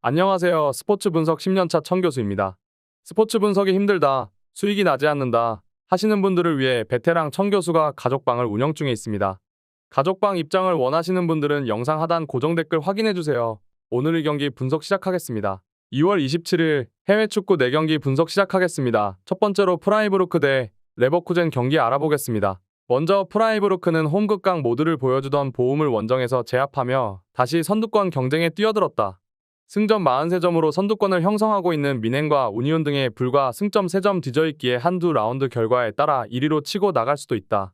안녕하세요. 스포츠 분석 10년차 청교수입니다. 스포츠 분석이 힘들다, 수익이 나지 않는다 하시는 분들을 위해 베테랑 청교수가 가족방을 운영 중에 있습니다. 가족방 입장을 원하시는 분들은 영상 하단 고정 댓글 확인해주세요. 오늘의 경기 분석 시작하겠습니다. 2월 27일 해외 축구 4경기 분석 시작하겠습니다. 첫 번째로 프라이부르크 대 레버쿠젠 경기 알아보겠습니다. 먼저 프라이부르크는 홈극강 모드를 보여주던 보움을 원정에서 제압하며 다시 선두권 경쟁에 뛰어들었다. 승점 43점으로 선두권을 형성하고 있는 미넨과 우니온 등의 불과 승점 3점 뒤져있기에 한두 라운드 결과에 따라 1위로 치고 나갈 수도 있다.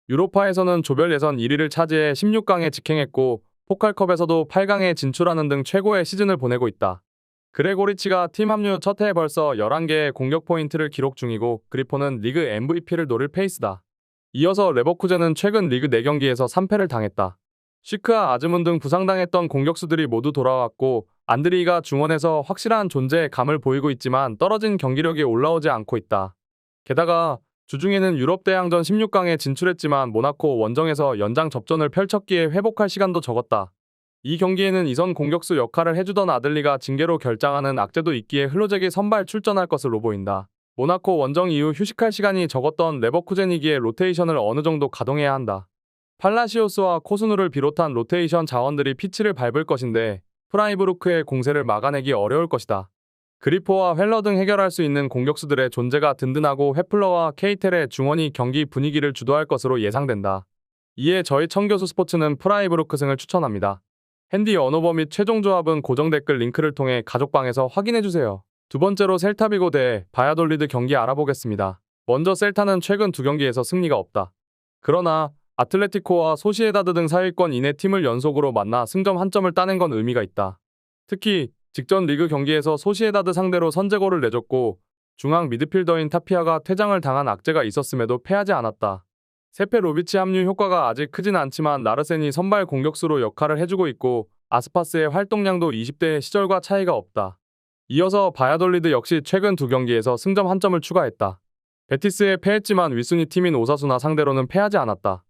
유로파에서는 조별 예선 1위를 차지해 16강에 직행했고 포칼컵에서도 8강에 진출하는 등 최고의 시즌을 보내고 있다. 그레고리치가 팀 합류 첫 해에 벌써 11개의 공격 포인트를 기록 중이고 그리포는 리그 MVP를 노릴 페이스다. 이어서 레버쿠젠은 최근 리그 4경기에서 3패를 당했다. 시크와 아즈문 등 부상당했던 공격수들이 모두 돌아왔고 안드리가 중원에서 확실한 존재의 감을 보이고 있지만 떨어진 경기력이 올라오지 않고 있다. 게다가 주중에는 유럽 대항전 16강에 진출했지만 모나코 원정에서 연장 접전을 펼쳤기에 회복할 시간도 적었다. 이 경기에는 이선 공격수 역할을 해주던 아들리가 징계로 결장하는 악재도 있기에 흘로잭이 선발 출전할 것으로 보인다. 모나코 원정 이후 휴식할 시간이 적었던 레버쿠젠이기에 로테이션을 어느 정도 가동해야 한다. 팔라시오스와 코스누를 비롯한 로테이션 자원들이 피치를 밟을 것인데 프라이부르크의 공세를 막아내기 어려울 것이다. 그리포와 헬러 등 해결할 수 있는 공격수들의 존재가 든든하고 헤플러와 케이텔의 중원이 경기 분위기를 주도할 것으로 예상된다. 이에 저희 청교수 스포츠는 프라이부르크 승을 추천합니다. 핸디 언어버 및 최종 조합은 고정 댓글 링크를 통해 가족방에서 확인해주세요. 두 번째로 셀타비고 대 바야돌리드 경기 알아보겠습니다. 먼저 셀타는 최근 2경기에서 승리가 없다. 그러나 아틀레티코와 소시에다드 등 상위권 이내 팀을 연속으로 만나 승점 1점을 따낸 건 의미가 있다. 특히 직전 리그 경기에서 소시에다드 상대로 선제골을 내줬고 중앙 미드필더인 타피아가 퇴장을 당한 악재가 있었음에도 패하지 않았다. 세페로비치 합류 효과가 아직 크진 않지만 나르센이 선발 공격수로 역할을 해주고 있고 아스파스의 활동량도 20대 시절과 차이가 없다. 이어서 바야돌리드 역시 최근 2경기에서 승점 1점을 추가했다. 베티스에 패했지만 윗순위 팀인 오사수나 상대로는 패하지 않았다.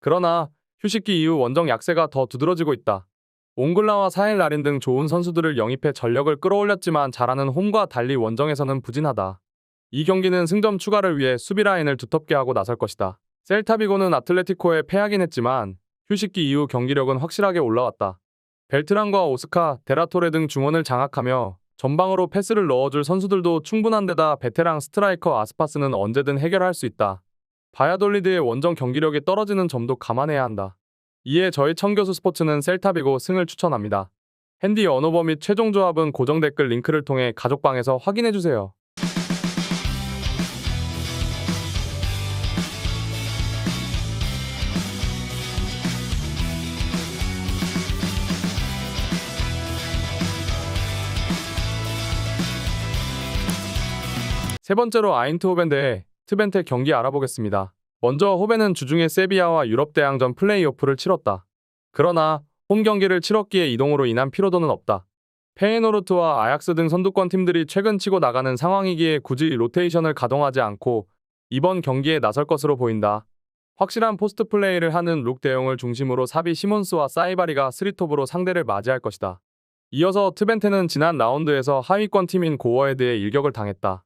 그러나 휴식기 이후 원정 약세가 더 두드러지고 있다. 옹글라와 사일 라린 등 좋은 선수들을 영입해 전력을 끌어올렸지만 잘하는 홈과 달리 원정에서는 부진하다. 이 경기는 승점 추가를 위해 수비 라인을 두텁게 하고 나설 것이다. 셀타비고는 아틀레티코에 패하긴 했지만 휴식기 이후 경기력은 확실하게 올라왔다. 벨트란과 오스카, 데라토레 등 중원을 장악하며 전방으로 패스를 넣어줄 선수들도 충분한 데다 베테랑 스트라이커 아스파스는 언제든 해결할 수 있다. 바야돌리드의 원정 경기력이 떨어지는 점도 감안해야 한다. 이에 저희 청교수 스포츠는 셀타비고 승을 추천합니다. 핸디 언어버 및 최종 조합은 고정 댓글 링크를 통해 가족방에서 확인해주세요. 세 번째로 아인트호벤 대 트벤테 경기 알아보겠습니다. 먼저 호벤은 주중에 세비야와 유럽 대항전 플레이오프를 치렀다. 그러나 홈 경기를 치렀기에 이동으로 인한 피로도는 없다. 페에노르트와 아약스 등 선두권 팀들이 최근 치고 나가는 상황이기에 굳이 로테이션을 가동하지 않고 이번 경기에 나설 것으로 보인다. 확실한 포스트 플레이를 하는 룩 대용을 중심으로 사비 시몬스와 사이바리가 스리톱으로 상대를 맞이할 것이다. 이어서 트벤테는 지난 라운드에서 하위권 팀인 고어에 대해 일격을 당했다.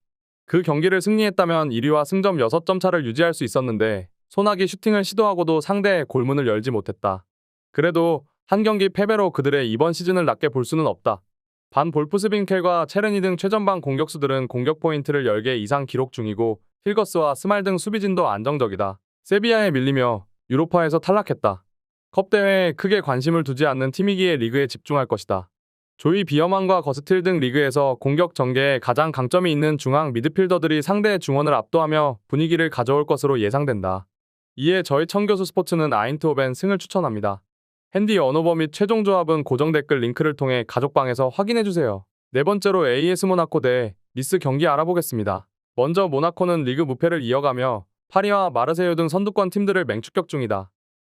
그 경기를 승리했다면 1위와 승점 6점 차를 유지할 수 있었는데 소나기 슈팅을 시도하고도 상대의 골문을 열지 못했다. 그래도 한 경기 패배로 그들의 이번 시즌을 낮게 볼 수는 없다. 반 볼프스빈켈과 체르니 등 최전방 공격수들은 공격 포인트를 10개 이상 기록 중이고 힐거스와 스말 등 수비진도 안정적이다. 세비야에 밀리며 유로파에서 탈락했다. 컵 대회에 크게 관심을 두지 않는 팀이기에 리그에 집중할 것이다. 조이 비어만과 거스틸 등 리그에서 공격 전개에 가장 강점이 있는 중앙 미드필더들이 상대의 중원을 압도하며 분위기를 가져올 것으로 예상된다. 이에 저희 청교수 스포츠는 아인트호벤 승을 추천합니다. 핸디 언어버 및 최종 조합은 고정 댓글 링크를 통해 가족방에서 확인해주세요. 네 번째로 AS 모나코 대 니스 경기 알아보겠습니다. 먼저 모나코는 리그 무패를 이어가며 파리와 마르세유 등 선두권 팀들을 맹추격 중이다.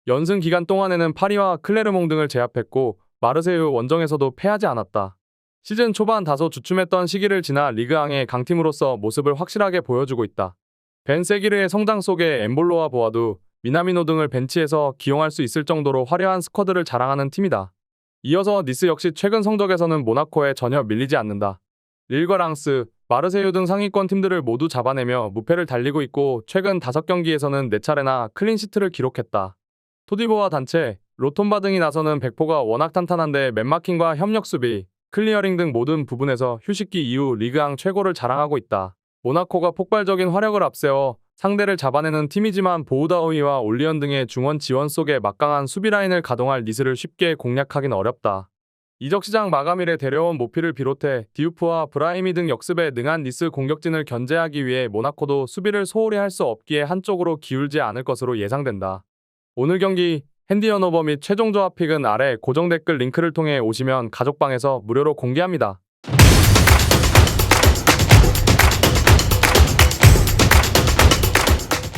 연승 기간 동안에는 파리와 클레르몽 등을 제압했고 마르세유 원정에서도 패하지 않았다. 시즌 초반 다소 주춤했던 시기를 지나 리그앙의 강팀으로서 모습을 확실하게 보여주고 있다. 벤 세기르의 성장 속에 엠볼로와 보아두, 미나미노 등을 벤치에서 기용할 수 있을 정도로 화려한 스쿼드를 자랑하는 팀이다. 이어서 니스 역시 최근 성적에서는 모나코에 전혀 밀리지 않는다. 릴과 랑스, 마르세유 등 상위권 팀들을 모두 잡아내며 무패를 달리고 있고 최근 5경기에서는 4차례나 클린시트를 기록했다. 토디보아 단체, 로톤바 등이 나서는 백포가 워낙 탄탄한데 맨마킹과 협력 수비, 클리어링 등 모든 부분에서 휴식기 이후 리그앙 최고를 자랑하고 있다. 모나코가 폭발적인 화력을 앞세워 상대를 잡아내는 팀이지만 보우다오이와 올리언 등의 중원 지원 속에 막강한 수비 라인을 가동할 니스를 쉽게 공략하긴 어렵다. 이적 시장 마감일에 데려온 모피를 비롯해 디우프와 브라이미 등 역습에 능한 니스 공격진을 견제하기 위해 모나코도 수비를 소홀히 할 수 없기에 한쪽으로 기울지 않을 것으로 예상된다. 오늘 경기 핸디 언오버 및 최종 조합 픽은 아래 고정 댓글 링크를 통해 오시면 가족방에서 무료로 공개합니다.